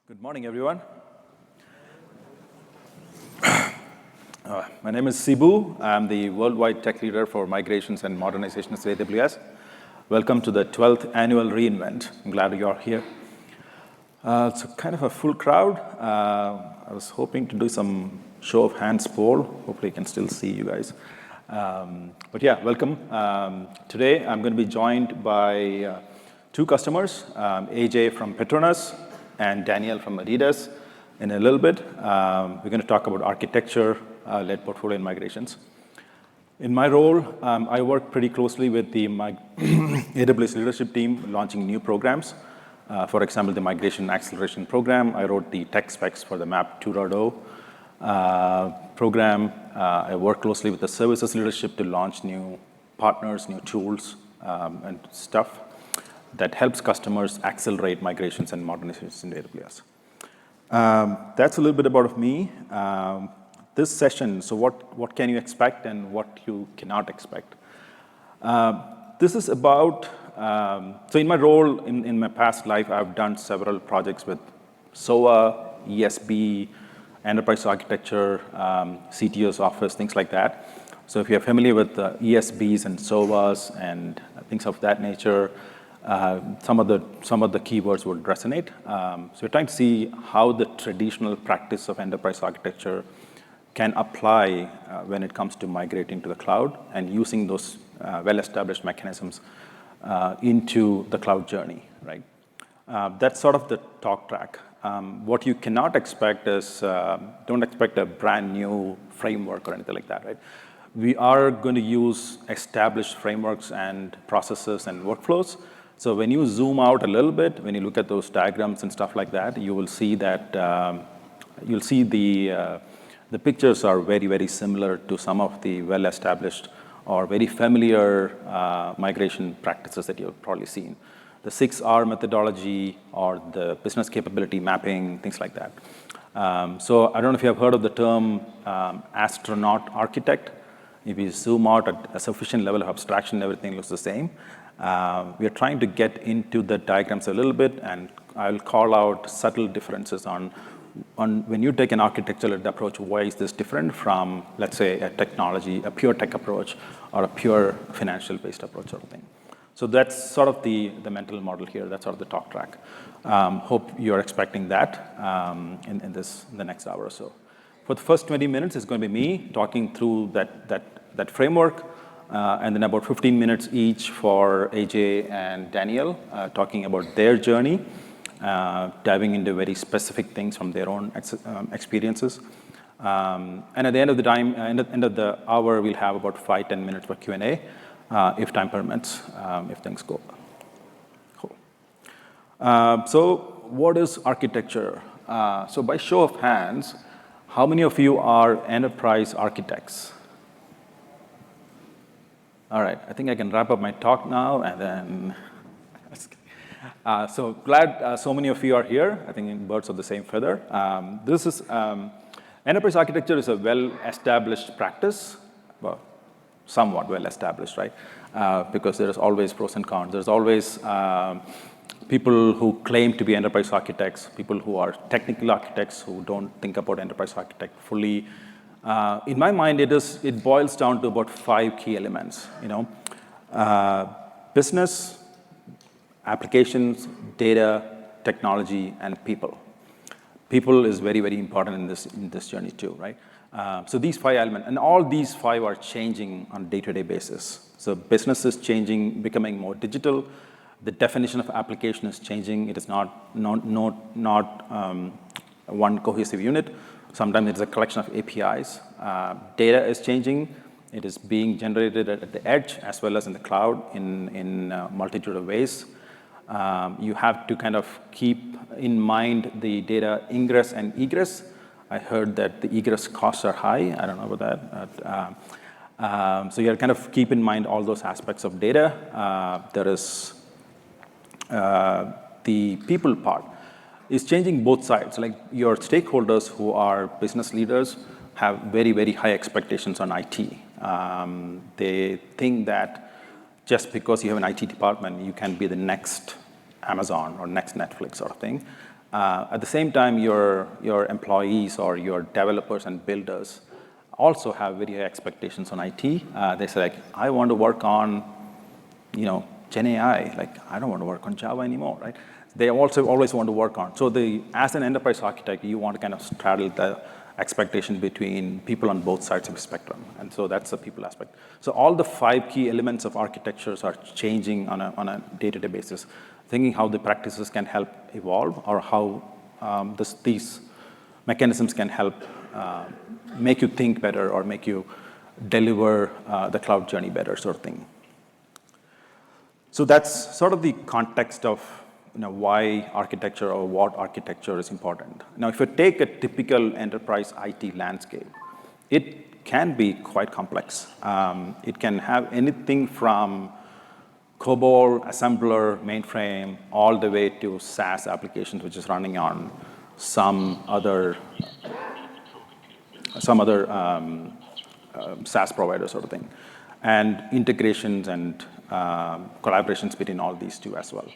Good morning, everyone. My name is Sibu. I'm the worldwide tech leader for migrations and modernizations at AWS. Welcome to the 12th annual reInvent. I'm glad you're here. It's kind of a full crowd. I was hoping to do some show of hands poll. Hopefully, I can still see you guys. But yeah, welcome. Today, I'm going to be joined by two customers, AJ from Petronas and Daniel from Adidas. In a little bit, we're going to talk about architecture-led portfolio and migrations. In my role, I work pretty closely with the AWS leadership team launching new programs. For example, the Migration Acceleration Program. I wrote the tech specs for the MAP 2.0 program. I work closely with the services leadership to launch new partners, new tools, and stuff that helps customers accelerate migrations and modernizations in AWS. That's a little bit about me. This session, so what can you expect and what you cannot expect? This is about, so in my role in my past life, I've done several projects with SOA, ESB, enterprise architecture, CTO's office, things like that. So if you're familiar with ESBs and SOAs and things of that nature, some of the keywords would resonate. So we're trying to see how the traditional practice of enterprise architecture can apply when it comes to migrating to the cloud and using those well-established mechanisms into the cloud journey, right? That's sort of the talk track. What you cannot expect is, don't expect a brand new framework or anything like that, right? We are going to use established frameworks and processes and workflows. So when you zoom out a little bit, when you look at those diagrams and stuff like that, you will see that you'll see the pictures are very, very similar to some of the well-established or very familiar migration practices that you've probably seen. The 6R methodology or the business capability mapping, things like that. So I don't know if you have heard of the term astronaut architect. If you zoom out at a sufficient level of abstraction, everything looks the same. We are trying to get into the diagrams a little bit, and I'll call out subtle differences on when you take an architectural approach, why is this different from, let's say, a pure tech approach, or a pure financial-based approach sort of thing. So that's sort of the mental model here. That's sort of the talk track. Hope you're expecting that in the next hour or so. For the first 20 minutes, it's going to be me talking through that framework. And then about 15 minutes each for AJ and Daniel talking about their journey, diving into very specific things from their own experiences. And at the end of the hour, we'll have about 5-10 minutes for Q&A, if time permits, if things go. Cool. So what is architecture? So by show of hands, how many of you are enterprise architects? All right, I think I can wrap up my talk now, and then, so glad so many of you are here. I think birds of the same feather. This is, enterprise architecture is a well-established practice, well, somewhat well-established, right? Because there's always pros and cons. There's always people who claim to be enterprise architects, people who are technical architects who don't think about enterprise architect fully. In my mind, it boils down to about 5 key elements. Business, applications, data, technology, and people. People is very, very important in this journey too, right? So these 5 elements, and all these 5 are changing on a day-to-day basis. So business is changing, becoming more digital. The definition of application is changing. It is not one cohesive unit. Sometimes it's a collection of APIs. Data is changing. It is being generated at the edge as well as in the cloud in a multitude of ways. You have to kind of keep in mind the data ingress and egress. I heard that the egress costs are high. I don't know about that. So you have to kind of keep in mind all those aspects of data. There is the people part. Is changing both sides. Like your stakeholders who are business leaders have very, very high expectations on IT. They think that just because you have an IT department, you can be the next Amazon or next Netflix sort of thing. At the same time, your employees or your developers and builders also have very high expectations on IT. They say, like, I want to work on, Gen AI. Like, I don't want to work on Java anymore, right? They also always want to work on. So as an enterprise architect, you want to kind of straddle the expectation between people on both sides of the spectrum. And so that's the people aspect. So all the 5 key elements of architectures are changing on a day-to-day basis, thinking how the practices can help evolve or how these mechanisms can help make you think better or make you deliver the cloud journey better, sort of thing. So that's sort of the context of why architecture or what architecture is important. Now, if you take a typical enterprise IT landscape, it can be quite complex. It can have anything from COBOL, assembler, mainframe, all the way to SaaS applications, which is running on some other SaaS provider sort of thing, and integrations and collaborations between all these two as well.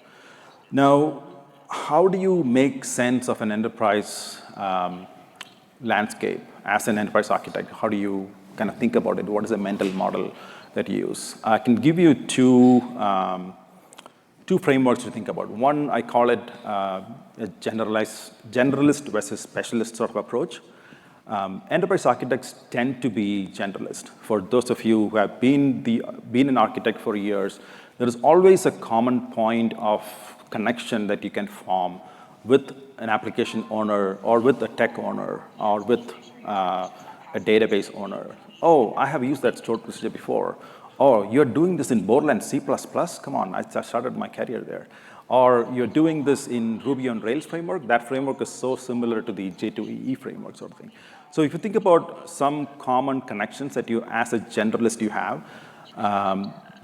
Now, how do you make sense of an enterprise landscape as an enterprise architect? How do you kind of think about it? What is the mental model that you use? I can give you two frameworks to think about. One, I call it a generalist versus specialist sort of approach. Enterprise architects tend to be generalist. For those of you who have been an architect for years, there is always a common point of connection that you can form with an application owner or with a tech owner or with a database owner. Oh, I have used that stored procedure before. Oh, you're doing this in Borland C++? Come on, I started my career there. Or you're doing this in Ruby on Rails framework. That framework is so similar to the J2EE framework sort of thing. So if you think about some common connections that you, as a generalist, you have,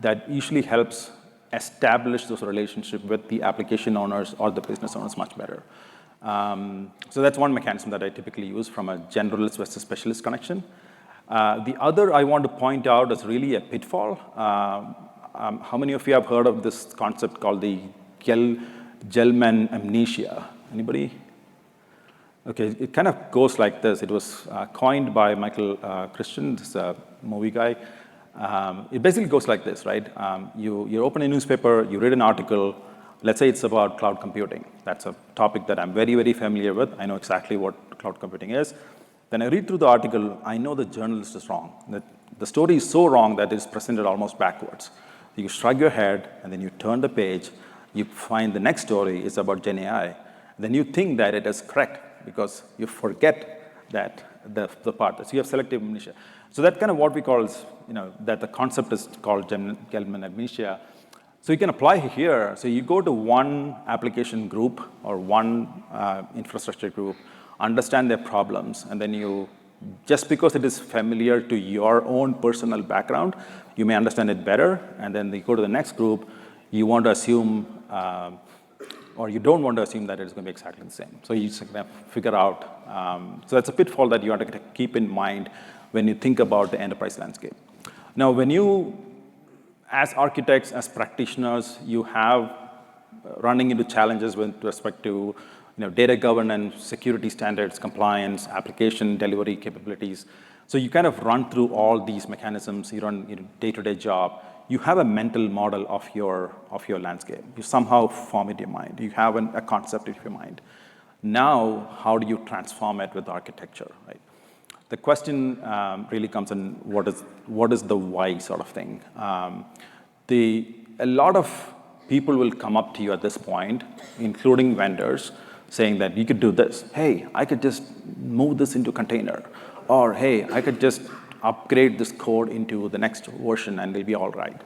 that usually helps establish those relationships with the application owners or the business owners much better. So that's one mechanism that I typically use from a generalist versus specialist connection. The other I want to point out is really a pitfall. How many of you have heard of this concept called the Gelman amnesia? Anybody? Okay, it kind of goes like this. It was coined by Michael Christian, this movie guy. It basically goes like this, right? You open a newspaper, you read an article. Let's say it's about cloud computing. That's a topic that I'm very, very familiar with. I know exactly what cloud computing is. Then I read through the article. I know the journalist is wrong. The story is so wrong that it's presented almost backwards. You shrug your head, and then you turn the page. You find the next story is about Gen AI. Then you think that it is correct because you forget that the part. So you have selective amnesia. So that's kind of what we call, that the concept is called Gelman amnesia. So you can apply here. So you go to one application group or one infrastructure group, understand their problems, and then you, just because it is familiar to your own personal background, you may understand it better, and then you go to the next group, you want to assume, or you don't want to assume that it's going to be exactly the same. So you just kind of figure out. So that's a pitfall that you want to keep in mind when you think about the enterprise landscape. Now, when you, as architects, as practitioners, you have running into challenges with respect to data governance, security standards, compliance, application delivery capabilities. So you kind of run through all these mechanisms. You run your day-to-day job. You have a mental model of your landscape. You somehow form it in your mind. You have a concept in your mind. Now, how do you transform it with architecture, right? The question really comes in what is the why sort of thing. A lot of people will come up to you at this point, including vendors, saying that you could do this. Hey, I could just move this into container. Or, hey, I could just upgrade this code into the next version and it'll be all right.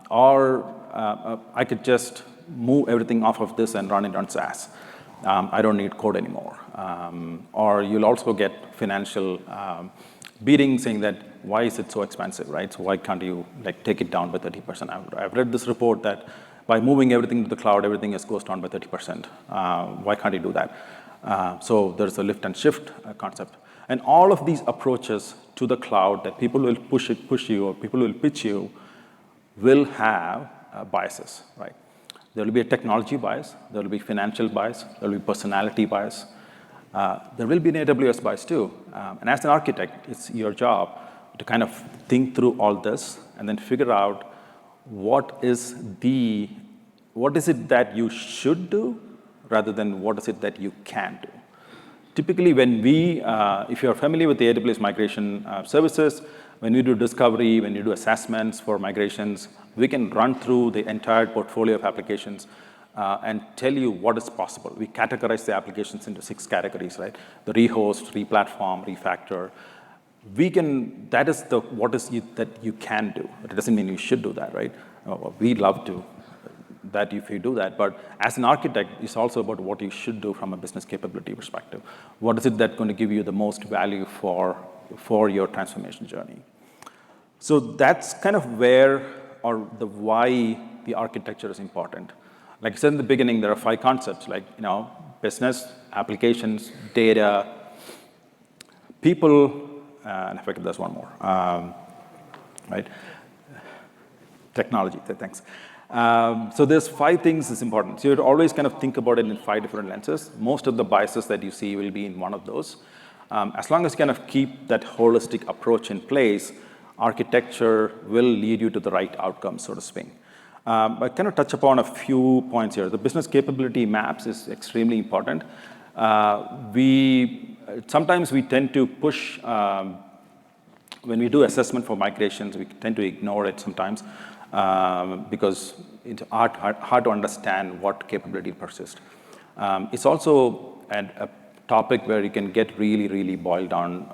Or I could just move everything off of this and run it on SaaS. I don't need code anymore. Or you'll also get financial beating saying that, why is it so expensive, right? So why can't you take it down by 30%? I've read this report that by moving everything to the cloud, everything goes down by 30%. Why can't you do that? So there's a lift and shift concept. And all of these approaches to the cloud that people will push you, or people will pitch you, will have biases, right? There will be a technology bias. There will be financial bias. There will be personality bias. There will be an AWS bias too. And as an architect, it's your job to kind of think through all this and then figure out what is it that you should do rather than what is it that you can do. Typically, if you're familiar with the AWS migration services, when we do discovery, when you do assessments for migrations, we can run through the entire portfolio of applications and tell you what is possible. We categorize the applications into 6 categories, right? The rehost, replatform, refactor. That is that you can do. It doesn't mean you should do that, right? We'd love to that if you do that. But as an architect, it's also about what you should do from a business capability perspective. What is it that's going to give you the most value for your transformation journey? So that's kind of why the architecture is important. Like I said in the beginning, there are 5 concepts, like business, applications, data, people, and I forget there's one more, right? Technology. Thanks. So there's 5 things that's important. So you always kind of think about it in 5 different lenses. Most of the biases that you see will be in one of those. As long as you kind of keep that holistic approach in place, architecture will lead you to the right outcomes, so to speak. I kind of touch upon a few points here. The business capability maps is extremely important. Sometimes we tend to push, when we do assessment for migrations, we tend to ignore it sometimes because it's hard to understand what capability persists. It's also a topic where you can get really, really boiled down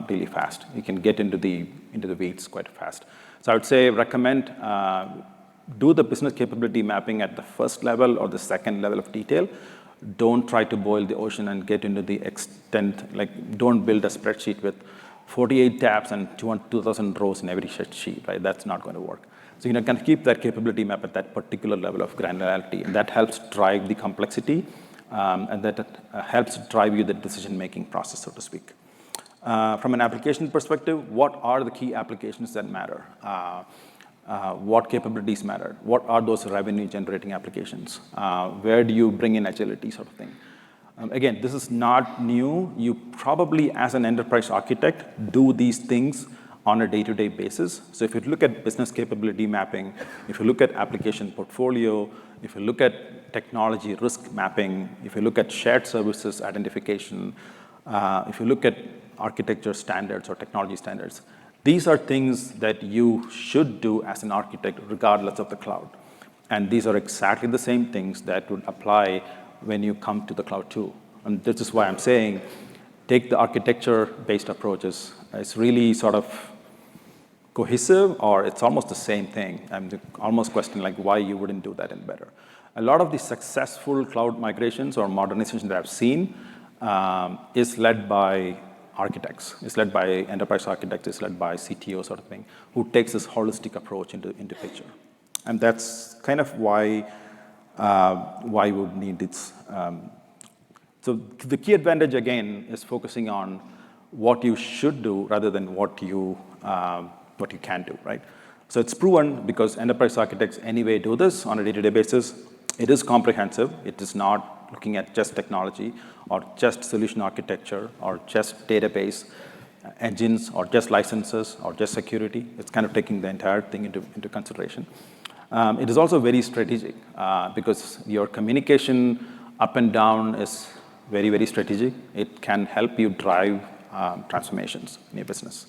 really fast. You can get into the weeds quite fast. So I would say recommend do the business capability mapping at the first level or the second level of detail. Don't try to boil the ocean and get into the extent, like don't build a spreadsheet with 48 tabs and 2,000 rows in every sheet, right? That's not going to work. So can keep that capability map at that particular level of granularity, and that helps drive the complexity, and that helps drive you the decision-making process, so to speak. From an application perspective, what are the key applications that matter? What capabilities matter? What are those revenue-generating applications? Where do you bring in agility, sort of thing? Again, this is not new. You probably, as an enterprise architect, do these things on a day-to-day basis. So if you look at business capability mapping, if you look at application portfolio, if you look at technology risk mapping, if you look at shared services identification, if you look at architecture standards or technology standards, these are things that you should do as an architect regardless of the cloud. And these are exactly the same things that would apply when you come to the cloud too. And this is why I'm saying take the architecture-based approaches. It's really sort of cohesive, or it's almost the same thing. I'm almost questioning like why you wouldn't do that and better. A lot of the successful cloud migrations or modernization that I've seen is led by architects. It's led by enterprise architects. It's led by CTO sort of thing, who takes this holistic approach into picture. And that's kind of why we would need this. So the key advantage, again, is focusing on what you should do rather than what you can do, right? So it's proven because enterprise architects anyway do this on a day-to-day basis. It is comprehensive. It is not looking at just technology or just solution architecture or just database engines or just licenses or just security. It's kind of taking the entire thing into consideration. It is also very strategic because your communication up and down is very, very strategic. It can help you drive transformations in your business.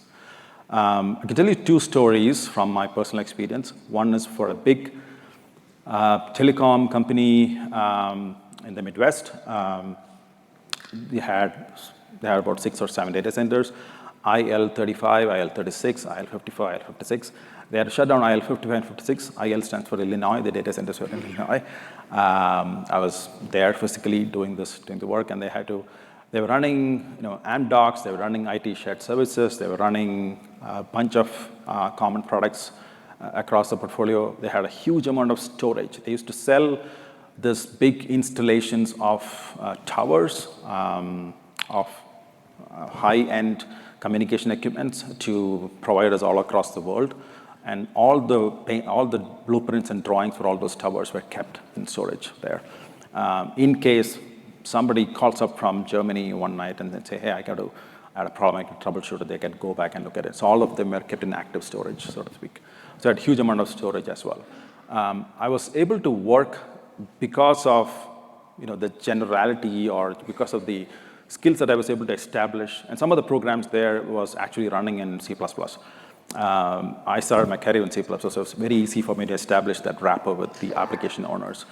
I can tell you 2 stories from my personal experience. One is for a big telecom company in the Midwest. They had about 6 or 7 data centers, IL35, IL36, IL55, IL56. They had to shut down IL55 and 56. IL stands for Illinois. The data centers were in Illinois. I was there physically doing the work, and they were running, Amdocs. They were running IT shared services. They were running a bunch of common products across the portfolio. They had a huge amount of storage. They used to sell this big installations of towers, of high-end communication equipment to providers all across the world. and all the blueprints and drawings for all those towers were kept in storage there. In case somebody calls up from Germany one night and then say, hey, I had a problem, I can troubleshoot it, they can go back and look at it. So all of them were kept in active storage, so to speak. So I had a huge amount of storage as well. I was able to work because of the generality or because of the skills that I was able to establish. And some of the programs there was actually running in C++. I started my career in C++, so it was very easy for me to establish that rapport with the application owners.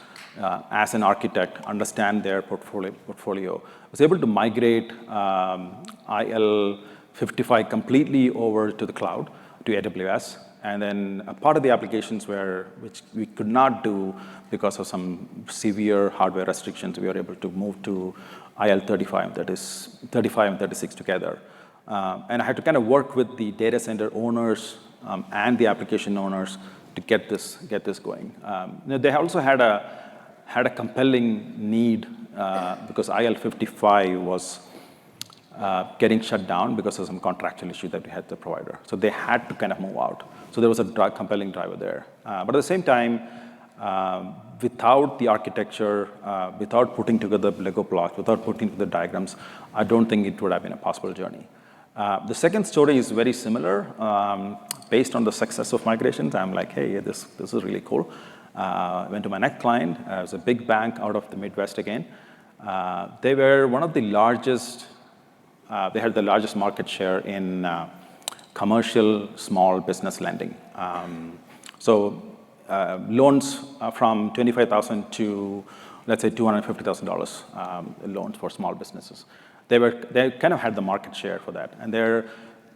As an architect, understand their portfolio. I was able to migrate IL55 completely over to the cloud, to AWS. And then a part of the applications which we could not do because of some severe hardware restrictions, we were able to move to IL35, that is 35 and 36 together. And I had to kind of work with the data center owners and the application owners to get this going. They also had a compelling need because IL55 was getting shut down because of some contractual issue that we had with the provider. So they had to kind of move out. So there was a compelling driver there. But at the same time, without the architecture, without putting together Lego blocks, without putting together diagrams, I don't think it would have been a possible journey. The second story is very similar. Based on the success of migrations, I'm like, hey, this is really cool. I went to my next client. It was a big bank out of the Midwest again. They were one of the largest, they had the largest market share in commercial small business lending. Loans from $25,000 to, let's say, $250,000 loans for small businesses. They kind of had the market share for that. And their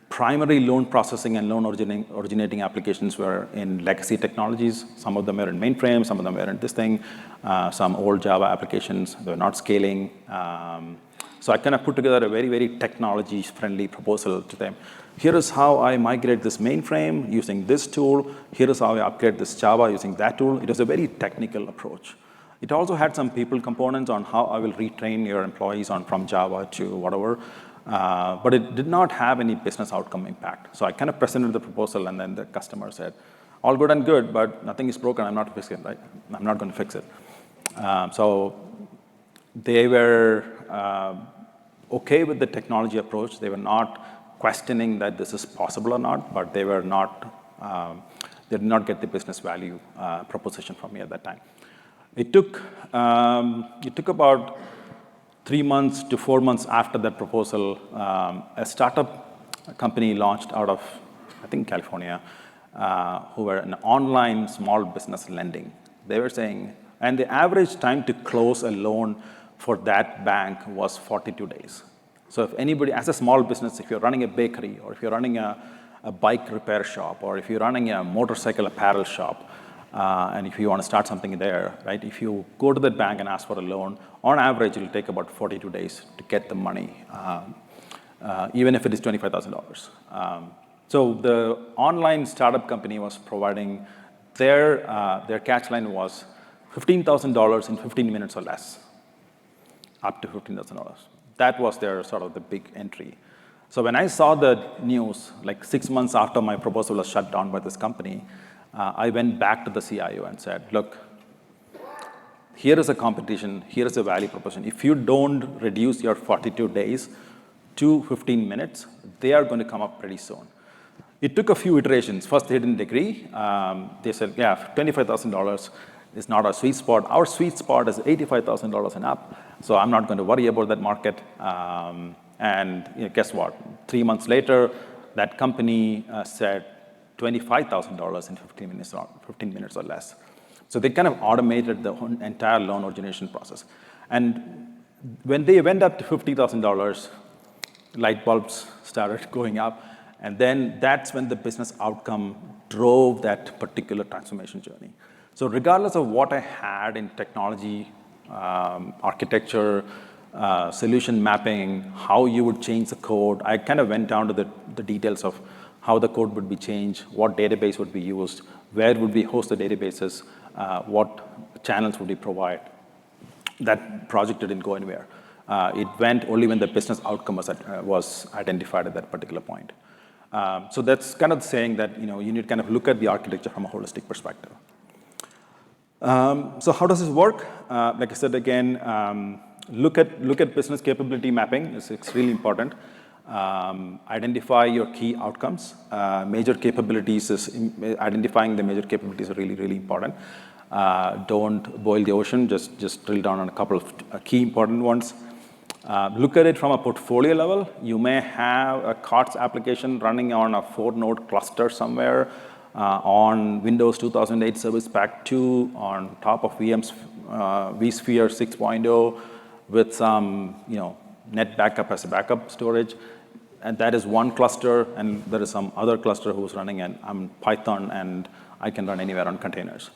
primary loan processing and loan originating applications were in legacy technologies. Some of them were in mainframe, some of them were in this thing, some old Java applications. They were not scaling. So I kind of put together a very, very technology-friendly proposal to them. Here is how I migrate this mainframe using this tool. Here is how I upgrade this Java using that tool. It was a very technical approach. It also had some people components on how I will retrain your employees from Java to whatever. But it did not have any business outcome impact. So I kind of presented the proposal, and then the customer said, all good and good, but nothing is broken. I'm not fixing it, right? I'm not going to fix it. So they were okay with the technology approach. They were not questioning that this is possible or not, but they did not get the business value proposition from me at that time. It took about 3 months to 4 months after that proposal, a startup company launched out of, I think, California, who were an online small business lending. They were saying, and the average time to close a loan for that bank was 42 days. So if anybody, as a small business, if you're running a bakery, or if you're running a bike repair shop, or if you're running a motorcycle apparel shop, and if you want to start something there, right? If you go to the bank and ask for a loan, on average, it'll take about 42 days to get the money, even if it is $25,000. So the online startup company was providing their catch line was $15,000 in 15 minutes or less, up to $15,000. That was their sort of the big entry. So when I saw the news, like 6 months after my proposal was shut down by this company, I went back to the CIO and said, look, here is a competition, here is a value proposition. If you don't reduce your 42 days to 15 minutes, they are going to come up pretty soon. It took a few iterations. First, they didn't agree. They said, yeah, $25,000 is not our sweet spot. Our sweet spot is $85,000 and up, so I'm not going to worry about that market. And guess what? 3 months later, that company said $25,000 in 15 minutes or less. So they kind of automated the entire loan origination process. And when they went up to $50,000, light bulbs started going up. And then that's when the business outcome drove that particular transformation journey. So regardless of what I had in technology, architecture, solution mapping, how you would change the code, I kind of went down to the details of how the code would be changed, what database would be used, where would we host the databases, what channels would we provide. That project didn't go anywhere. It went only when the business outcome was identified at that particular point. So that's kind of saying that you need to kind of look at the architecture from a holistic perspective. So how does this work? Like I said again, look at business capability mapping. It's extremely important. Identify your key outcomes. Major capabilities identifying the major capabilities are really, really important. Don't boil the ocean. Just drill down on a couple of key important ones. Look at it from a portfolio level. You may have a COTS application running on a 4-node cluster somewhere on Windows 2008 Service Pack 2 on top of vSphere 6.0 with some net backup as a backup storage. And that is one cluster, and there is some other cluster who's running on Python, and I can run anywhere on containers.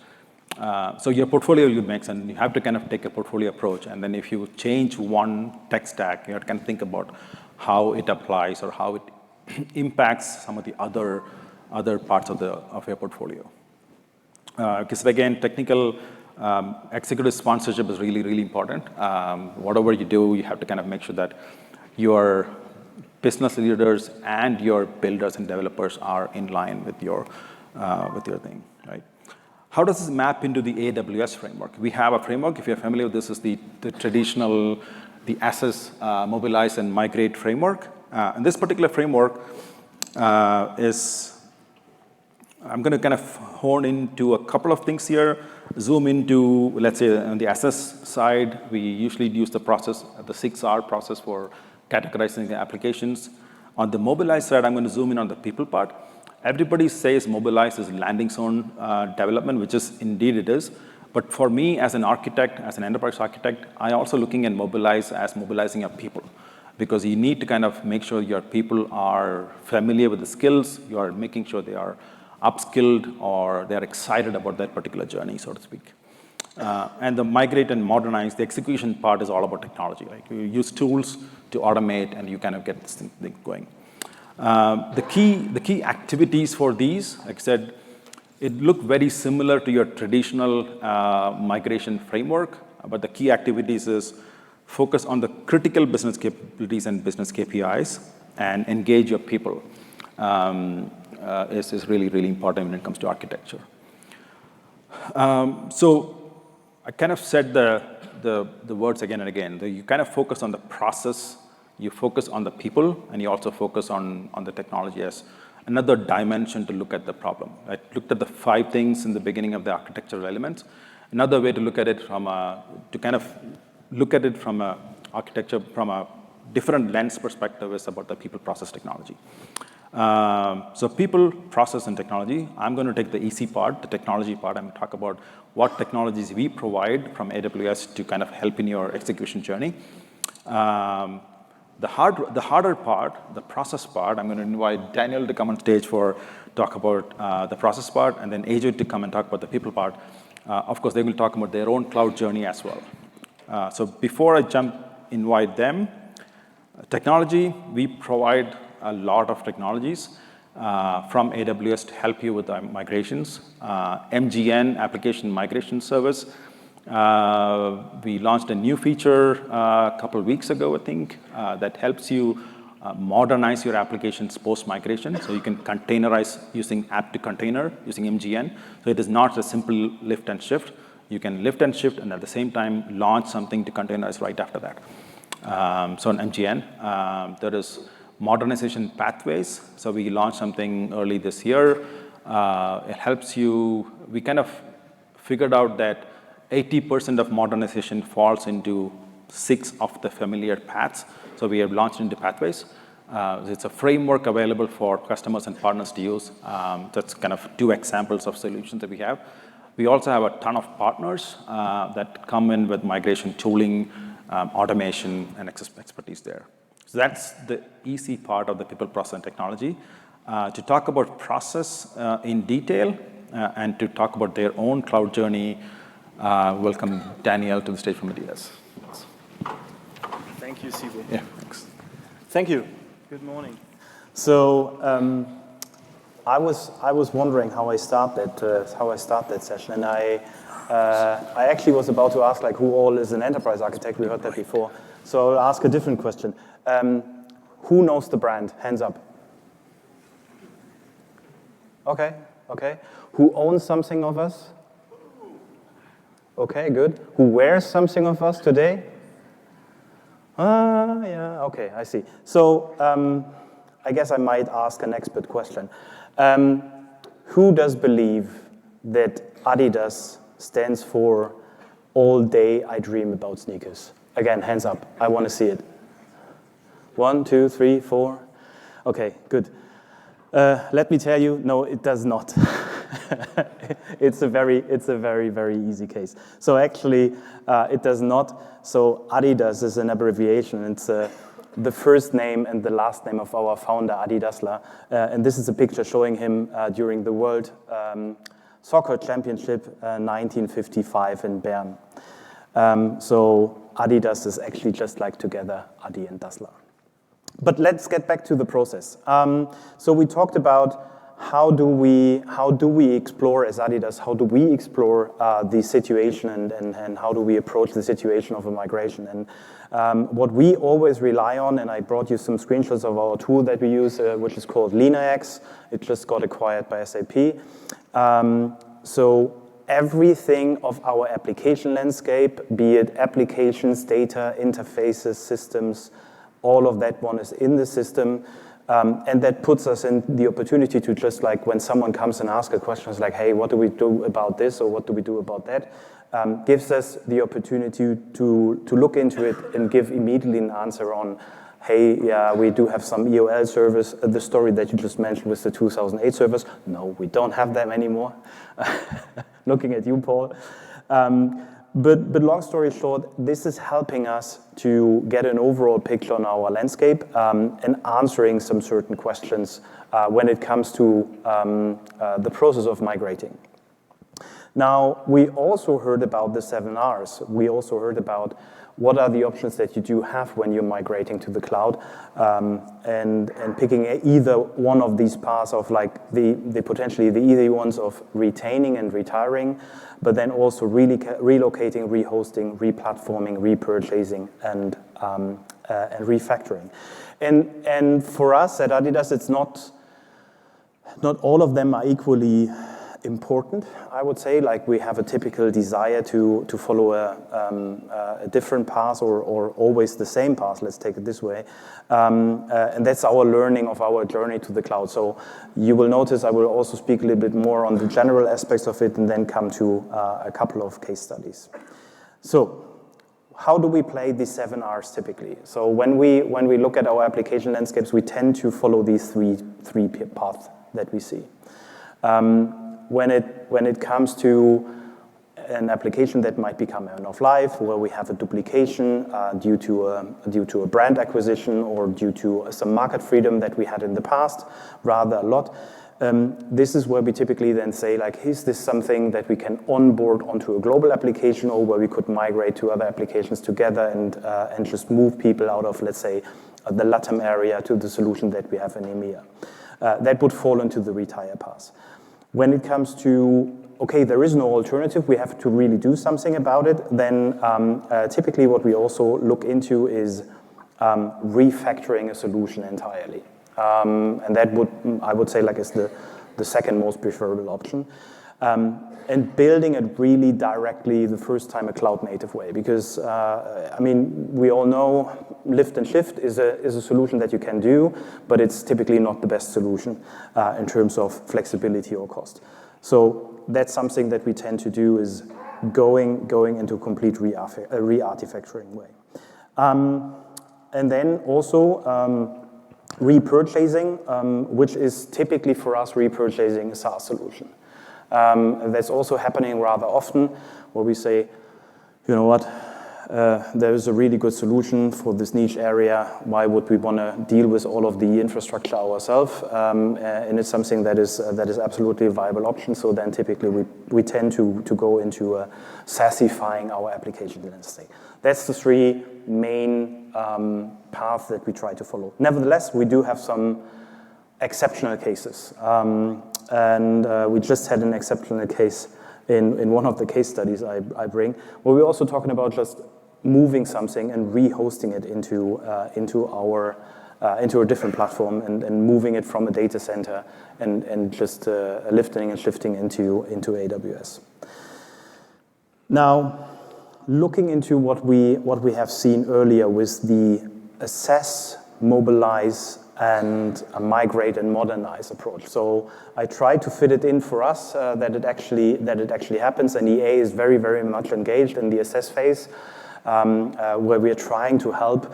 So your portfolio will make sense. You have to kind of take a portfolio approach, and then if you change one tech stack, you have to kind of think about how it applies or how it impacts some of the other parts of your portfolio. Because again, technical executive sponsorship is really, really important. Whatever you do, you have to kind of make sure that your business leaders and your builders and developers are in line with your thing, right? How does this map into the AWS framework? We have a framework. If you're familiar with this, is the traditional, the assess, mobilize, and migrate framework. And this particular framework I'm going to kind of hone into a couple of things here. Zoom into, let's say, on the assess side, we usually use the 6R process for categorizing the applications. On the mobilize side, I'm going to zoom in on the people part. Everybody says mobilize is landing zone development, which is indeed it is. But for me, as an architect, as an enterprise architect, I'm also looking at mobilize as mobilizing your people. Because you need to kind of make sure your people are familiar with the skills, you are making sure they are upskilled or they're excited about that particular journey, so to speak. And the migrate and modernize, the execution part is all about technology. Like you use tools to automate and you kind of get this thing going. The key activities for these, like I said, it look very similar to your traditional migration framework, but the key activities is focus on the critical business capabilities and business KPIs and engage your people. Is really, really important when it comes to architecture. So I kind of said the words again and again. You kind of focus on the process, you focus on the people, and you also focus on the technology as another dimension to look at the problem. I looked at the 5 things in the beginning of the architectural elements. Another way to look at it from a architecture from a different lens perspective is about the people, process, technology. So people, process, and technology. I'm going to take the easy part, the technology part. I'm going to talk about what technologies we provide from AWS to kind of help in your execution journey. The harder part, the process part, I'm going to invite Daniel to come on stage talk about the process part, and then AJ to come and talk about the people part. Of course, they will talk about their own cloud journey as well. So before I invite them, technology, we provide a lot of technologies from AWS to help you with the migrations. MGN, Application Migration Service. We launched a new feature a couple of weeks ago, I think, that helps you modernize your applications post-migration. So you can containerize using app to container, using MGN. So it is not a simple lift and shift. You can lift and shift and at the same time launch something to containerize right after that. So on MGN, there is modernization pathways. So we launched something early this year. It helps you. We kind of figured out that 80% of modernization falls into 6 of the familiar paths. So we have launched into pathways. It's a framework available for customers and partners to use. That's kind of 2 examples of solutions that we have. We also have a ton of partners that come in with migration tooling, automation, and expertise there. So that's the easy part of the people, process, and technology. To talk about process in detail and to talk about their own cloud journey, welcome Daniel to the stage from Adidas. Thank you, Sibu. Yeah, thanks. Thank you. Good morning. So I was wondering how I start that session, and I actually was about to ask like who all is an enterprise architect. We heard that before. So I'll ask a different question. Who knows the brand? Hands up. Okay, okay. Who owns something of us? Okay, good. Who wears something of us today? Yeah, okay, I see. So I guess I might ask an expert question. Who does believe that Adidas stands for all day I dream about sneakers? Again, hands up. I want to see it. 1, 2, 3, 4. Okay, good. Let me tell you, no, it does not. It's a very, very easy case. So actually, it does not. So Adidas is an abbreviation. It's the first name and the last name of our founder, Adi Dassler. And this is a picture showing him during the World Soccer Championship 1955 in Bern. So Adidas is actually just like together, Adi and Dassler. But let's get back to the process. So we talked about how do we explore as Adidas, how do we explore the situation and how do we approach the situation of a migration. And what we always rely on, and I brought you some screenshots of our tool that we use, which is called LeanIX. It just got acquired by SAP. So everything of our application landscape, be it applications, data, interfaces, systems, all of that one is in the system. And that puts us in the opportunity to just like when someone comes and asks a question, it's like, hey, what do we do about this or what do we do about that? Gives us the opportunity to look into it and give immediately an answer on, hey, yeah, we do have some EOL service. The story that you just mentioned with the 2008 servers, no, we don't have them anymore. Looking at you, Paul. But long story short, this is helping us to get an overall picture on our landscape and answering some certain questions when it comes to the process of migrating. Now, we also heard about the 7 Rs. We also heard about what are the options that you do have when you're migrating to the cloud and picking either one of these paths of like the potentially the easy ones of retaining and retiring, but then also really relocating, rehosting, replatforming, repurchasing, and refactoring. And for us at Adidas, it's not all of them are equally important, I would say. Like we have a typical desire to follow a different path or always the same path, let's take it this way. And that's our learning of our journey to the cloud. So you will notice I will also speak a little bit more on the general aspects of it and then come to a couple of case studies. So how do we play these 7 Rs typically? So when we look at our application landscapes, we tend to follow these three paths that we see. When it comes to an application that might become end of life, where we have a duplication due to a brand acquisition or due to some market freedom that we had in the past, rather a lot, this is where we typically then say, like, is this something that we can onboard onto a global application or where we could migrate to other applications together and just move people out of, let's say, the LATAM area to the solution that we have in EMEA. That would fall into the retire path. When it comes to, okay, there is no alternative, we have to really do something about it, then typically what we also look into is refactoring a solution entirely. And that I would say, like, is the second most preferable option. And building it really directly the first time a cloud-native way. Because, I mean, we all know lift and shift is a solution that you can do, but it's typically not the best solution in terms of flexibility or cost. So that's something that we tend to do is going into a complete re-artifactoring way. And then also repurchasing, which is typically for us repurchasing a SaaS solution. That's also happening rather often, where we say, you know what, there is a really good solution for this niche area. Why would we want to deal with all of the infrastructure ourselves? And it's something that is absolutely a viable option. So then typically we tend to go into SaaSifying our application landscape. That's the 3 main paths that we try to follow. Nevertheless, we do have some exceptional cases. And we just had an exceptional case in one of the case studies I bring, where we're also talking about just moving something and rehosting it into our into a different platform and moving it from a data center and just lifting and shifting into AWS. Now, looking into what we have seen earlier with the assess, mobilize, and migrate and modernize approach. So I try to fit it in for us that it actually happens, and EA is very, very much engaged in the assess phase, where we are trying to help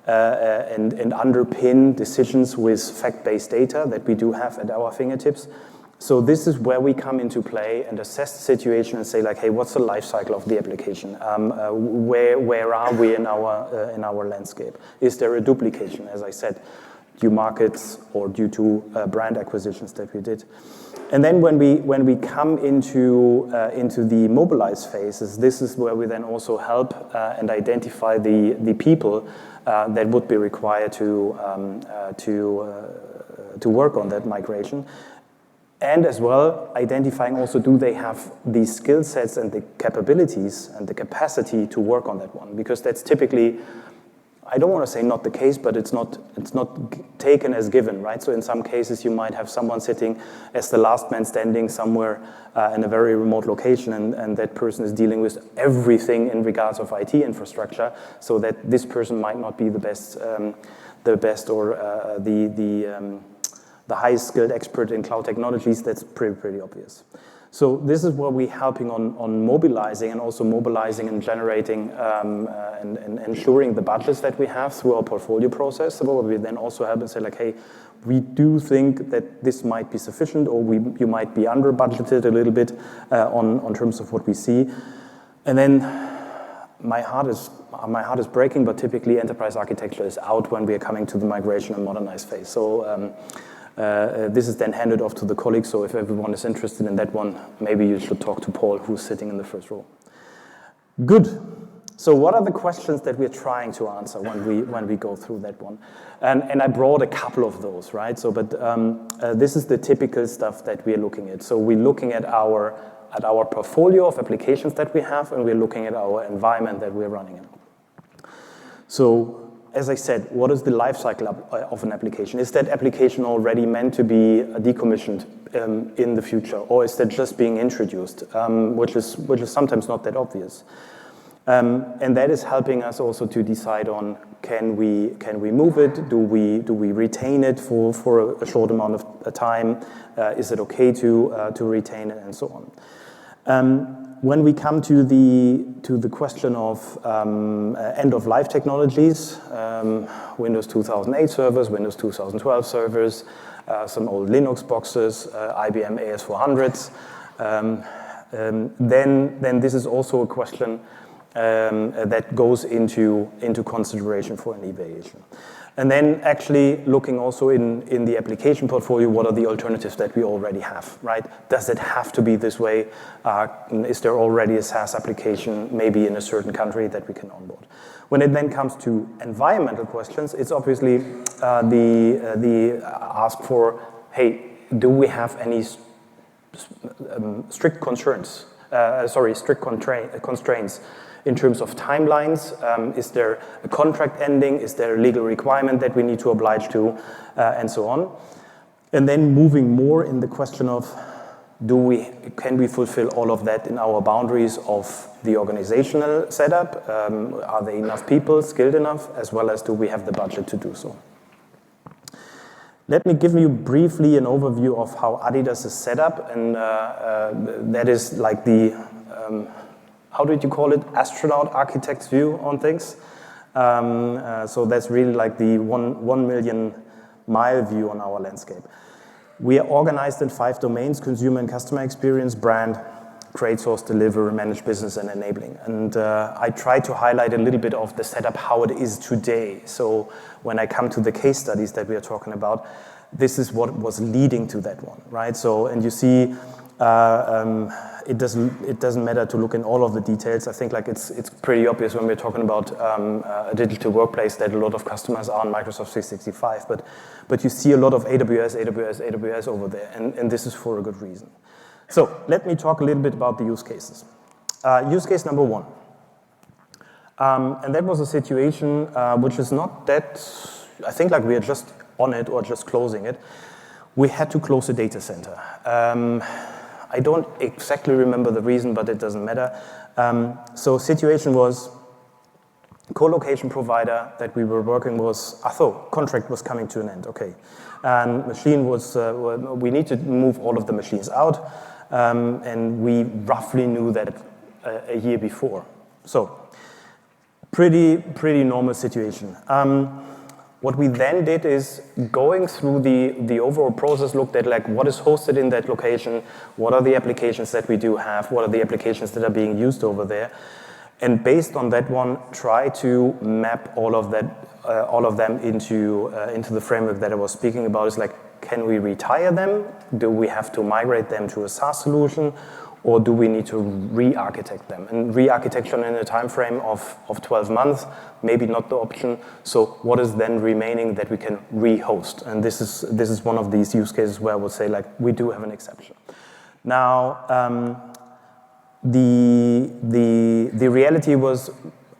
and underpin decisions with fact-based data that we do have at our fingertips. So this is where we come into play and assess the situation and say, like, hey, what's the life cycle of the application? Where are we in our landscape? Is there a duplication, as I said, due markets or due to brand acquisitions that we did? And then when we come into the mobilize phases, this is where we then also help and identify the people that would be required to work on that migration. And as well, identifying also, do they have the skill sets and the capabilities and the capacity to work on that one? Because that's typically, I don't want to say not the case, but it's not taken as given, right? So in some cases, you might have someone sitting as the last man standing somewhere in a very remote location, and that person is dealing with everything in regards of IT infrastructure, so that this person might not be the best or the highest skilled expert in cloud technologies. That's pretty obvious. So this is where we're helping on mobilizing and also mobilizing and generating and ensuring the budgets that we have through our portfolio process, where we then also help and say, like, hey, we do think that this might be sufficient, or you might be under budgeted a little bit on terms of what we see. And then my heart is breaking, but typically enterprise architecture is out when we are coming to the migration and modernize phase. So this is then handed off to the colleagues, so if everyone is interested in that one, maybe you should talk to Paul, who's sitting in the first row. Good. So what are the questions that we're trying to answer when we go through that one? And I brought a couple of those, right? So, but this is the typical stuff that we're looking at. So we're looking at our portfolio of applications that we have, and we're looking at our environment that we're running in. So, as I said, what is the life cycle of an application? Is that application already meant to be decommissioned in the future, or is that just being introduced, which is sometimes not that obvious? And that is helping us also to decide on, can we move it? Do we retain it for a short amount of time? Is it okay to retain it, and so on? When we come to the question of end-of-life technologies, Windows 2008 servers, Windows 2012 servers, some old Linux boxes, IBM AS400s, then this is also a question that goes into consideration for an evaluation. And then actually looking also in the application portfolio, what are the alternatives that we already have, right? Does it have to be this way? Is there already a SaaS application, maybe in a certain country, that we can onboard? When it then comes to environmental questions, it's obviously the ask for, hey, do we have any strict constraints in terms of timelines? Is there a contract ending? Is there a legal requirement that we need to oblige to? And so on. And then moving more in the question of, can we fulfill all of that in our boundaries of the organizational setup? Are there enough people, skilled enough, as well as do we have the budget to do so? Let me give you briefly an overview of how Adidas is set up, and that is like the how did you call it? Astronaut architect's view on things. So that's really like the 1 million mile view on our landscape. We are organized in 5 domains: consumer and customer experience, brand, create, source, deliver, manage business, and enabling. And I try to highlight a little bit of the setup, how it is today. So when I come to the case studies that we are talking about, this is what was leading to that one, right? So, and you see, it doesn't matter to look in all of the details. I think like it's pretty obvious when we're talking about a digital workplace that a lot of customers are on Microsoft 365, but you see a lot of AWS over there, and this is for a good reason. So let me talk a little bit about the use cases. Use case number 1, and that was a situation which is not that I think like we are just on it or just closing it. We had to close the data center. I don't exactly remember the reason, but it doesn't matter. So situation was, co-location provider that we were working was, contract was coming to an end, okay. And machine was, we need to move all of the machines out, and we roughly knew that a year before. So, pretty normal situation. What we then did is going through the overall process, looked at like what is hosted in that location, what are the applications that we do have, what are the applications that are being used over there, and based on that one, try to map all of them into the framework that I was speaking about. Is like, can we retire them? Do we have to migrate them to a SaaS solution? Or do we need to re-architect them? And re-architecture in a time frame of 12 months, maybe not the option. So what is then remaining that we can re-host? And this is one of these use cases where I would say like we do have an exception. Now, the reality was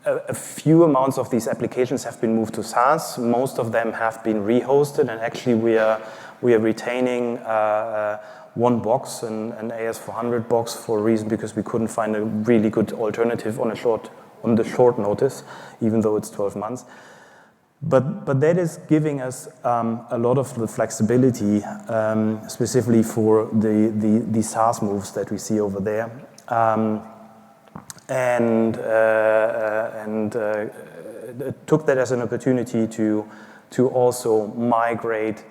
a few amounts of these applications have been moved to SaaS. Most of them have been re-hosted, and actually we are retaining one box, an AS400 box, for a reason because we couldn't find a really good alternative on the short notice, even though it's 12 months. But that is giving us a lot of the flexibility, specifically for the SaaS moves that we see over there, and took that as an opportunity to also migrate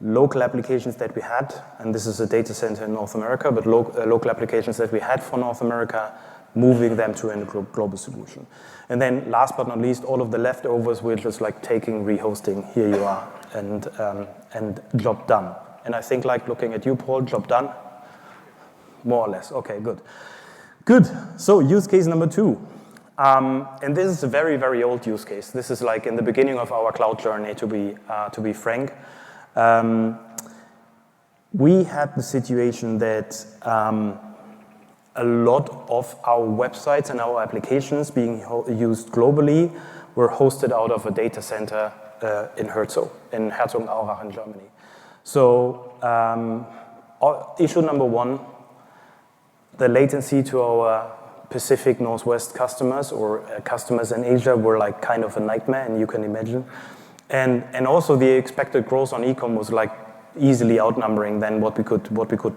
local applications that we had, and this is a data center in North America, but local applications that we had for North America, moving them to a global solution. And then last but not least, all of the leftovers we're just like taking, rehosting, here you are, and job done. And I think like looking at you, Paul, job done? More or less, okay, good. Good, so use case number 2. And this is a very, very old use case. This is like in the beginning of our cloud journey, to be frank. We had the situation that a lot of our websites and our applications being used globally were hosted out of a data center in Herzogenaurach in Germany. So issue number 1, the latency to our Pacific Northwest customers or customers in Asia were like kind of a nightmare, and you can imagine. And also the expected growth on e-com was like easily outnumbering than what we could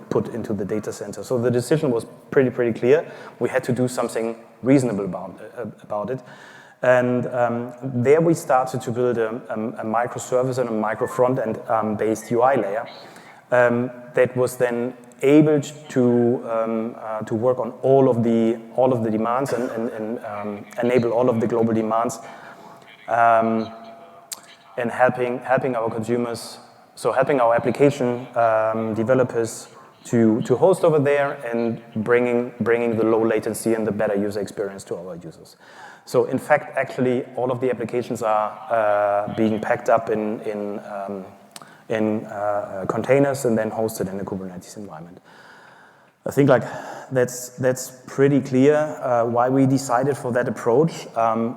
put into the data center. So the decision was pretty clear. We had to do something reasonable about it. And there we started to build a microservice and a micro front-end based UI layer that was then able to work on all of the demands and enable all of the global demands. And helping our consumers, so helping our application developers to host over there and bringing the low latency and the better user experience to our users. So in fact, actually, all of the applications are being packed up in containers and then hosted in a Kubernetes environment. I think like that's pretty clear why we decided for that approach.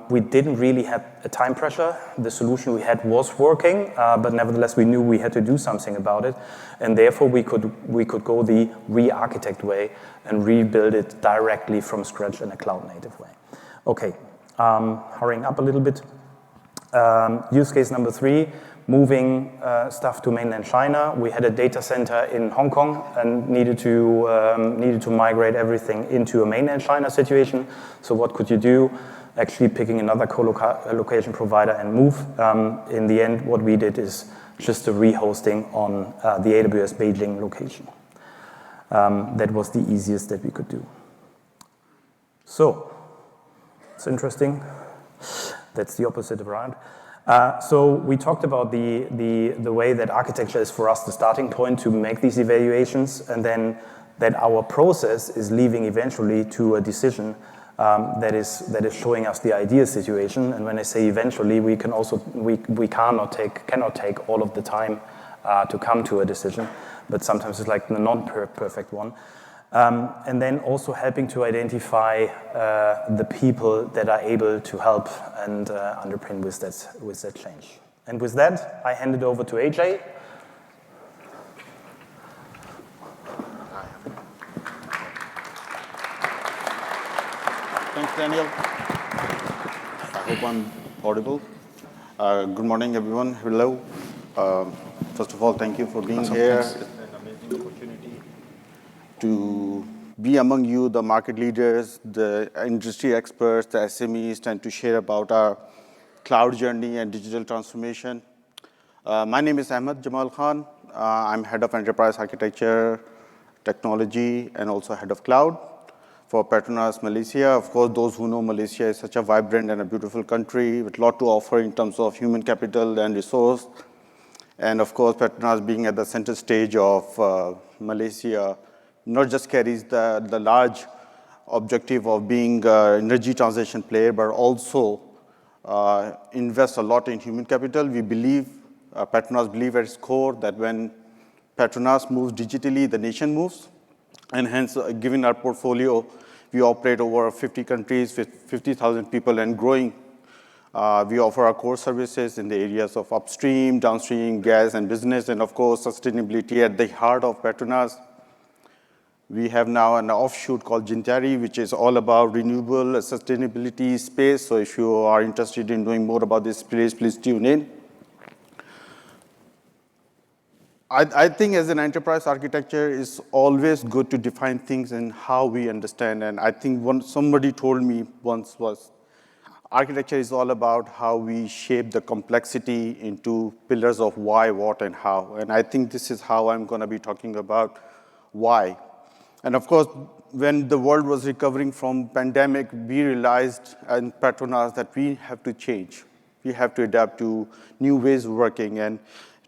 We didn't really have a time pressure. The solution we had was working, but nevertheless we knew we had to do something about it, and therefore we could go the re-architect way and rebuild it directly from scratch in a cloud-native way. Okay, hurrying up a little bit. Use case number 3. Moving stuff to mainland China. We had a data center in Hong Kong and needed to migrate everything into a mainland China situation. So what could you do? Actually picking another co-location provider and move. In the end, what we did is just a rehosting on the AWS Beijing location. That was the easiest that we could do. So, it's interesting. That's the opposite around. So we talked about the way that architecture is for us the starting point to make these evaluations, and then that our process is leading eventually to a decision that is showing us the ideal situation. And when I say eventually, we cannot take all of the time to come to a decision, but sometimes it's like the non-perfect one. And then also helping to identify the people that are able to help and underpin with that change. And with that, I hand it over to AJ. Thanks, Daniel. I hope I'm audible. Good morning, everyone. Hello. First of all, thank you for being here. It's an amazing opportunity to be among you, the market leaders, the industry experts, the SMEs, and to share about our cloud journey and digital transformation. My name is Ahmed Jamal Khan. I'm head of enterprise architecture, technology, and also head of cloud for Petronas, Malaysia. Of course, those who know Malaysia is such a vibrant and a beautiful country with a lot to offer in terms of human capital and resource. And of course, Petronas being at the center stage of Malaysia, not just carries the large objective of being an energy transition player, but also invest a lot in human capital. We believe, Petronas believe at its core that when Petronas moves digitally, the nation moves. And hence, given our portfolio, we operate over 50 countries with 50,000 people and growing. We offer our core services in the areas of upstream, downstream, gas, and business, and of course, sustainability at the heart of Petronas. We have now an offshoot called Jintari, which is all about renewable sustainability space. So if you are interested in knowing more about this space, please tune in. I think as an enterprise architecture, it's always good to define things and how we understand. And I think somebody told me once was, architecture is all about how we shape the complexity into pillars of why, what, and how. And I think this is how I'm going to be talking about why. And of course, when the world was recovering from pandemic, we realized in Petronas that we have to change. We have to adapt to new ways of working and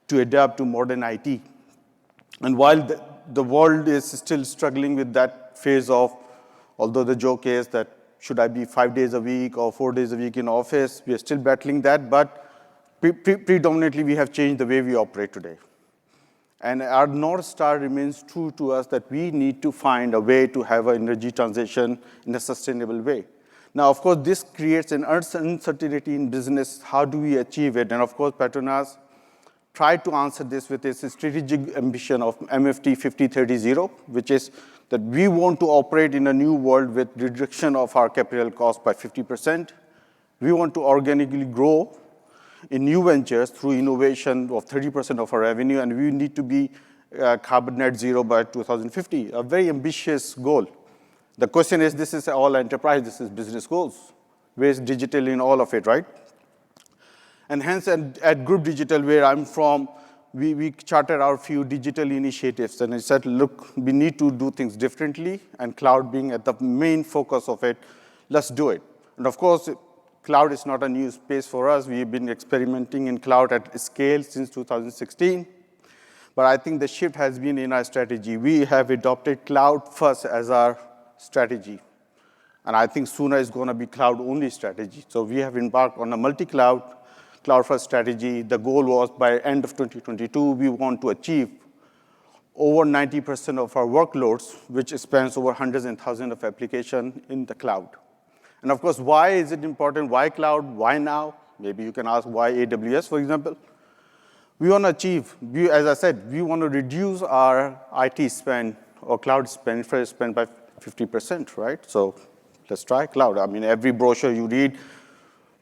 to adapt to modern IT. And while the world is still struggling with that phase of, although the joke is that should I be 5 days a week or 4 days a week in office, we are still battling that, but predominantly we have changed the way we operate today. And our North Star remains true to us that we need to find a way to have an energy transition in a sustainable way. Now, of course, this creates an uncertainty in business. How do we achieve it? And of course, Petronas tried to answer this with its strategic ambition of MFT 50-30-0, which is that we want to operate in a new world with reduction of our capital cost by 50%. We want to organically grow in new ventures through innovation of 30% of our revenue, and we need to be carbon net zero by 2050, a very ambitious goal. The question is, this is all enterprise, this is business goals. Where is digital in all of it, right? And hence, at Group Digital, where I'm from, we charted our few digital initiatives, and I said, look, we need to do things differently, and cloud being at the main focus of it, let's do it. And of course, cloud is not a new space for us. We've been experimenting in cloud at scale since 2016. But I think the shift has been in our strategy. We have adopted cloud first as our strategy. And I think sooner is going to be cloud-only strategy. So we have embarked on a multi-cloud, cloud-first strategy. The goal was by end of 2022, we want to achieve over 90% of our workloads, which spans over hundreds and thousands of applications in the cloud. And of course, why is it important? Why cloud? Why now? Maybe you can ask why AWS, for example. We want to achieve, as I said, we want to reduce our IT spend or cloud spend, infrastructure spend by 50%, right? So let's try cloud. I mean, every brochure you read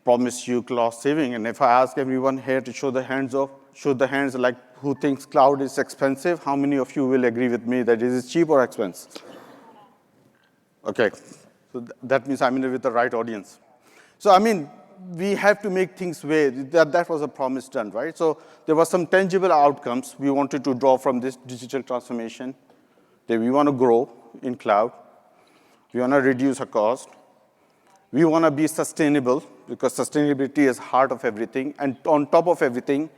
promise you cost saving. And if I ask everyone here to show the hands like who thinks cloud is expensive, how many of you will agree with me that it is cheap or expensive? Okay. So that means I'm in with the right audience. So, I mean, we have to make things way. That was a promise done, right? So there were some tangible outcomes we wanted to draw from this digital transformation. That we want to grow in cloud. We want to reduce our cost. We want to be sustainable because sustainability is heart of everything. And on top of everything,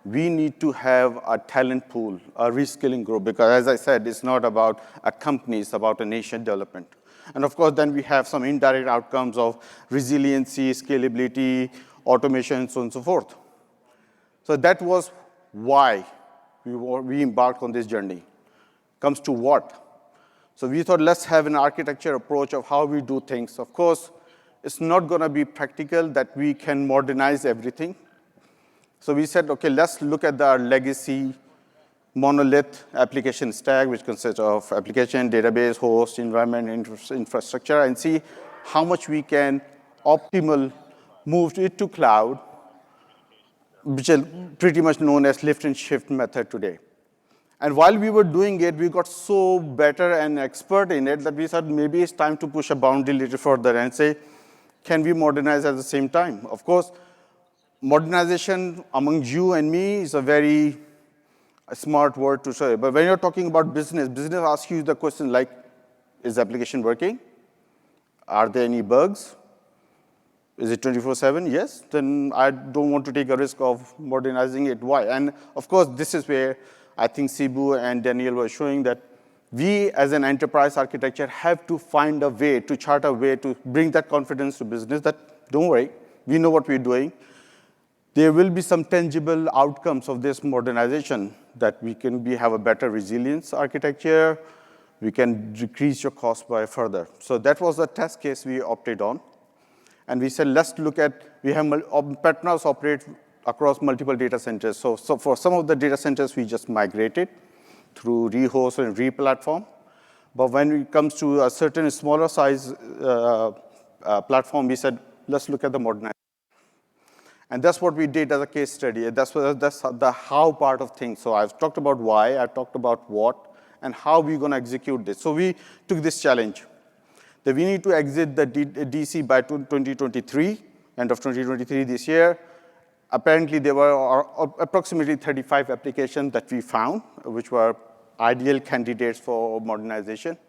we need to have a talent pool, a reskilling group, because as I said, it's not about a company, it's about a nation development. And of course, then we have some indirect outcomes of resiliency, scalability, automation, and so on and so forth. So that was why we embarked on this journey. Comes to what? So we thought, let's have an architecture approach of how we do things. Of course, it's not going to be practical that we can modernize everything. So we said, okay, let's look at our legacy monolith application stack, which consists of application, database, host, environment, infrastructure, and see how much we can optimal move it to cloud, which is pretty much known as lift and shift method today. And while we were doing it, we got so better and expert in it that we said maybe it's time to push a boundary a little further and say, can we modernize at the same time? Of course, modernization among you and me is a very smart word to say. But when you're talking about business, business asks you the question like, is the application working? Are there any bugs? Is it 24/7? Yes. Then I don't want to take a risk of modernizing it. Why? And of course, this is where I think Sibu and Daniel were showing that we, as an enterprise architecture, have to find a way, to chart a way to bring that confidence to business that, don't worry, we know what we're doing. There will be some tangible outcomes of this modernization that we can have a better resilience architecture. We can decrease your cost by further. So that was the test case we opted on. And we said, let's look at, Petronas operates across multiple data centers. So for some of the data centers, we just migrated through rehost and replatform. But when it comes to a certain smaller size platform, we said, let's look at the modernization. And that's what we did as a case study. That's the how part of things. So I've talked about why, I've talked about what, and how we're going to execute this. So we took this challenge that we need to exit the DC by 2023, end of 2023 this year. Apparently, there were approximately 35 applications that we found, which were ideal candidates for modernization.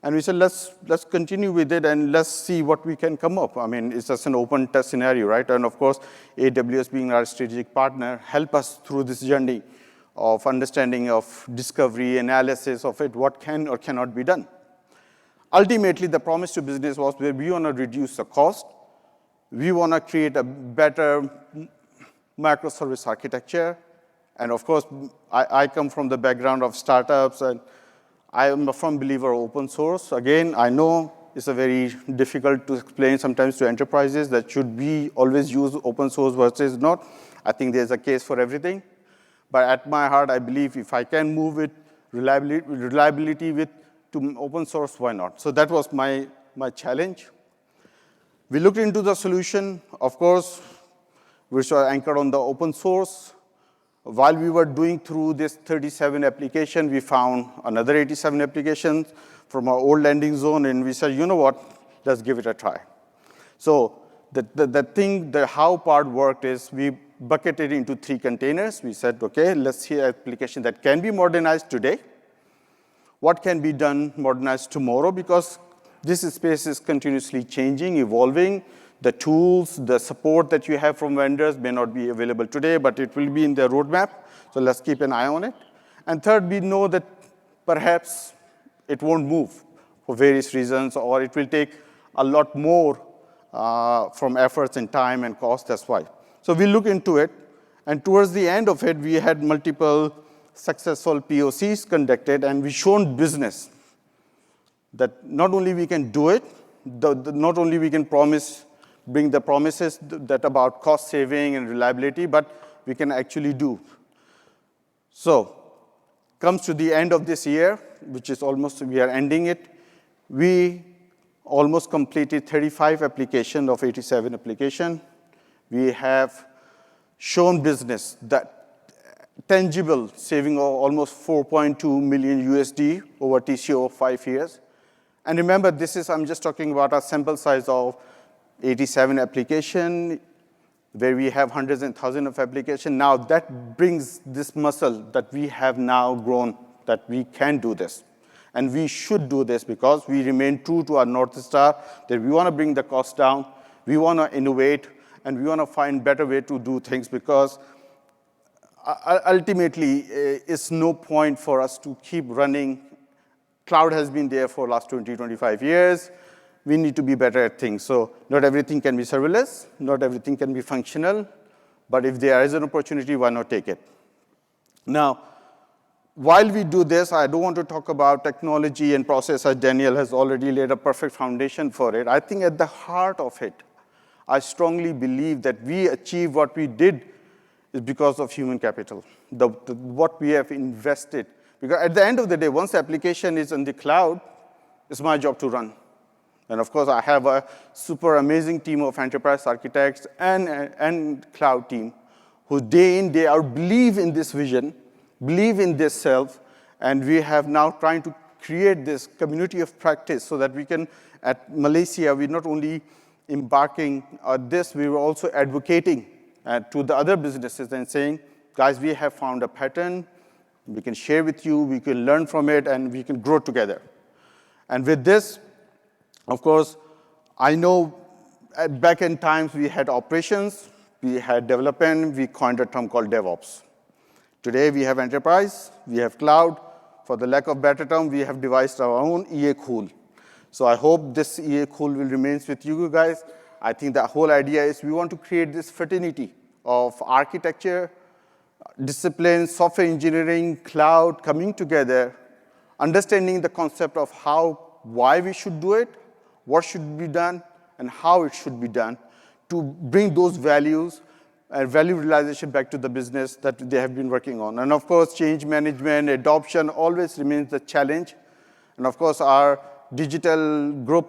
And we said, let's continue with it and let's see what we can come up. I mean, it's just an open test scenario, right? And of course, AWS being our strategic partner, help us through this journey of understanding of discovery, analysis of it, what can or cannot be done. Ultimately, the promise to business was that we want to reduce the cost. We want to create a better microservice architecture. And of course, I come from the background of startups, and I am a firm believer of open source. Again, I know it's a very difficult to explain sometimes to enterprises that should we always use open source versus not. I think there's a case for everything. But at my heart, I believe if I can move it, reliability to open source, why not? So that was my challenge. We looked into the solution, of course, which was anchored on the open source. While we were doing through this 37 application, we found another 87 applications from our old landing zone, and we said, you know what, let's give it a try. So the how part worked is we bucketed into 3 containers. We said, okay, let's see an application that can be modernized today. What can be done, modernized tomorrow? Because this space is continuously changing, evolving. The tools, the support that you have from vendors may not be available today, but it will be in the roadmap. So let's keep an eye on it. And third, we know that perhaps it won't move for various reasons, or it will take a lot more from efforts and time and cost, that's why. So we look into it, and towards the end of it, we had multiple successful POCs conducted, and we shown business that not only we can do it, not only we can bring the promises that about cost saving and reliability, but we can actually do. So, comes to the end of this year, which is almost, we are ending it. We almost completed 35 applications of 87 applications. We have shown business that tangible saving of almost 4.2 million USD over TCO of 5 years. And remember, I'm just talking about a sample size of 87 applications, where we have hundreds and thousands of applications. Now that brings this muscle that we have now grown, that we can do this. And we should do this because we remain true to our North Star, that we want to bring the cost down, we want to innovate, and we want to find better way to do things, because ultimately, it's no point for us to keep running. Cloud has been there for the last 20, 25 years. We need to be better at things. So not everything can be serverless, not everything can be functional, but if there is an opportunity, why not take it? Now, while we do this, I don't want to talk about technology and process, as Daniel has already laid a perfect foundation for it. I think at the heart of it, I strongly believe that we achieved what we did is because of human capital, what we have invested. Because at the end of the day, once the application is in the cloud, it's my job to run. And of course, I have a super amazing team of enterprise architects and cloud team who day in, day out believe in this vision, believe in this self, and we have now trying to create this community of practice so that we can, at Malaysia, we're not only embarking on this, we were also advocating to the other businesses and saying, guys, we have found a pattern, we can share with you, we can learn from it, and we can grow together. And with this, of course, I know back in times we had operations, we had development, we coined a term called DevOps. Today we have enterprise, we have cloud. For the lack of better term, we have devised our own EA Cool. So I hope this EA Cool will remain with you guys. I think the whole idea is we want to create this fraternity of architecture, discipline, software engineering, cloud coming together, understanding the concept of why we should do it, what should be done, and how it should be done to bring those values and value realization back to the business that they have been working on. And of course, change management, adoption always remains the challenge. And of course, our digital group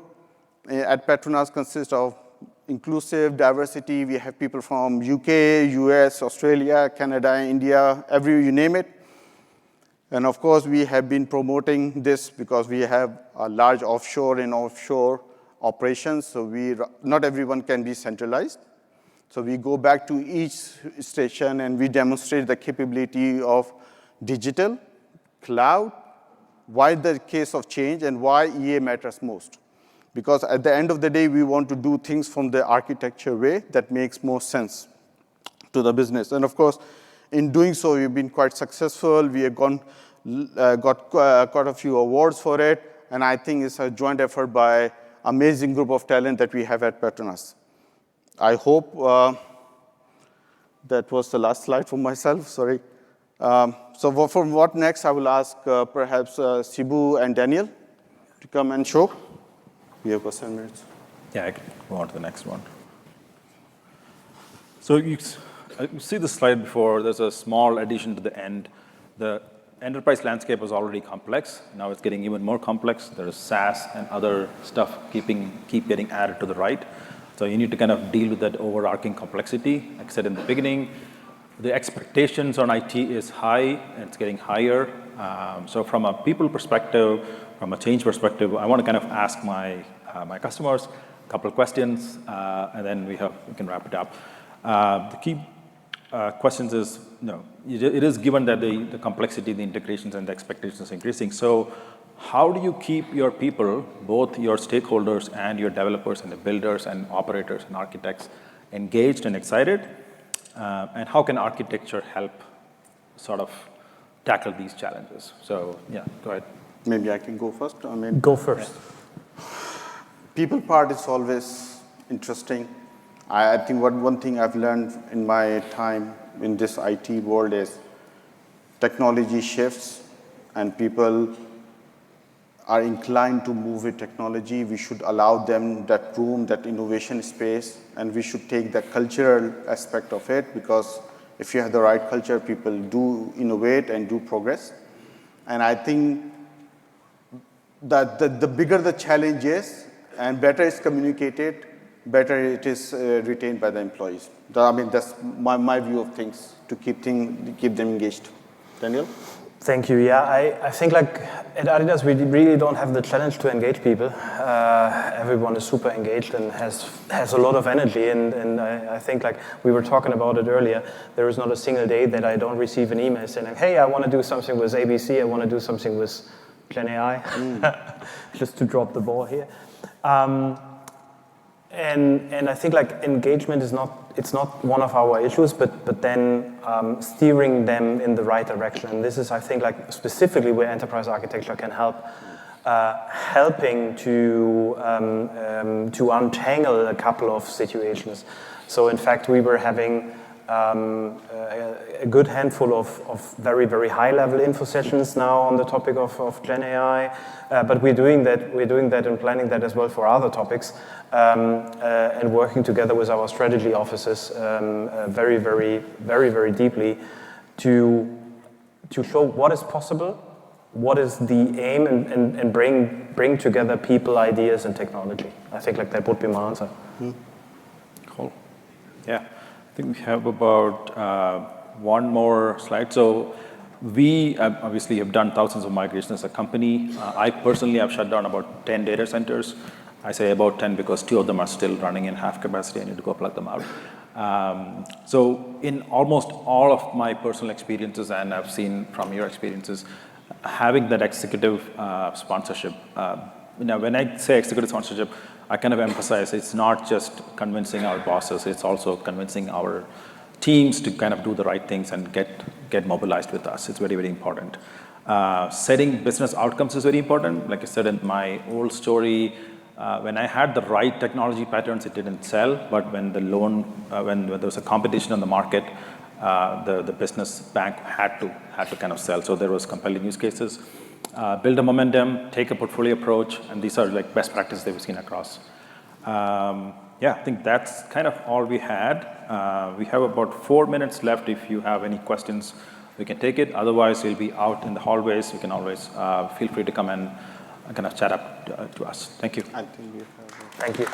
at Petronas consists of inclusive diversity. We have people from UK, US, Australia, Canada, India, you name it. And of course, we have been promoting this because we have a large offshore and offshore operations, so not everyone can be centralized. So we go back to each station and we demonstrate the capability of digital, cloud, why the case of change, and why EA matters most. Because at the end of the day, we want to do things from the architecture way that makes more sense to the business. And of course, in doing so, we've been quite successful. We have got quite a few awards for it, and I think it's a joint effort by amazing group of talent that we have at Petronas. I hope that was the last slide for myself, sorry. So for what next, I will ask perhaps Sibu and Daniel to come and show. We have got 7 minutes. Yeah, I can go on to the next one. So you see the slide before, there's a small addition to the end. The enterprise landscape was already complex. Now it's getting even more complex. There's SaaS and other stuff keep getting added to the right. So you need to kind of deal with that overarching complexity. Like I said in the beginning, the expectations on IT is high, and it's getting higher. So from a people perspective, from a change perspective, I want to kind of ask my customers a couple of questions, and then we can wrap it up. The key questions is, it is given that the complexity, the integrations, and the expectations are increasing. So how do you keep your people, both your stakeholders and your developers and the builders and operators and architects, engaged and excited? And how can architecture help sort of tackle these challenges? So yeah, go ahead. Maybe I can go first. Go first. People part is always interesting. I think one thing I've learned in my time in this IT world is technology shifts and people are inclined to move with technology. We should allow them that room, that innovation space, and we should take the cultural aspect of it, because if you have the right culture, people do innovate and do progress. And I think that the bigger the challenge is and better it's communicated, better it is retained by the employees. That's my view of things, to keep them engaged. Daniel? Thank you. Yeah, I think like at Adidas, we really don't have the challenge to engage people. Everyone is super engaged and has a lot of energy. And I think like we were talking about it earlier, there is not a single day that I don't receive an email saying like, hey, I want to do something with ABC. I want to do something with Plan AI, just to drop the ball here. And I think like engagement is not one of our issues, but then steering them in the right direction. And this is, I think, like specifically where enterprise architecture can help, helping to untangle a couple of situations. So in fact, we were having a a good handful of very, very high-level info sessions now on the topic of Gen AI, but we're doing that and planning that as well for other topics, and working together with our strategy offices very, very, very, very deeply to show what is possible, what is the aim, and bring together people, ideas, and technology. I think like that would be my answer. Cool. Yeah, I think we have about one more slide. So we obviously have done thousands of migrations as a company. I personally have shut down about 10 data centers. I say about 10 because 2 of them are still running in half capacity. I need to go plug them out. So in almost all of my personal experiences, and I've seen from your experiences, having that executive sponsorship. When I say executive sponsorship, I kind of emphasize it's not just convincing our bosses, it's also convincing our teams to kind of do the right things and get mobilized with us. It's very, very important. Setting business outcomes is very important. Like I said in my old story, when I had the right technology patterns, it didn't sell. But when when there was a competition on the market, the business bank had to kind of sell. So there was compelling use cases. Build a momentum, take a portfolio approach, and these are like best practices that we've seen across. Yeah, I think that's kind of all we had. We have about 4 minutes left. If you have any questions, we can take it. Otherwise, we'll be out in the hallways. You can always feel free to come and kind of chat up to us. Thank you. I think we have Thank you.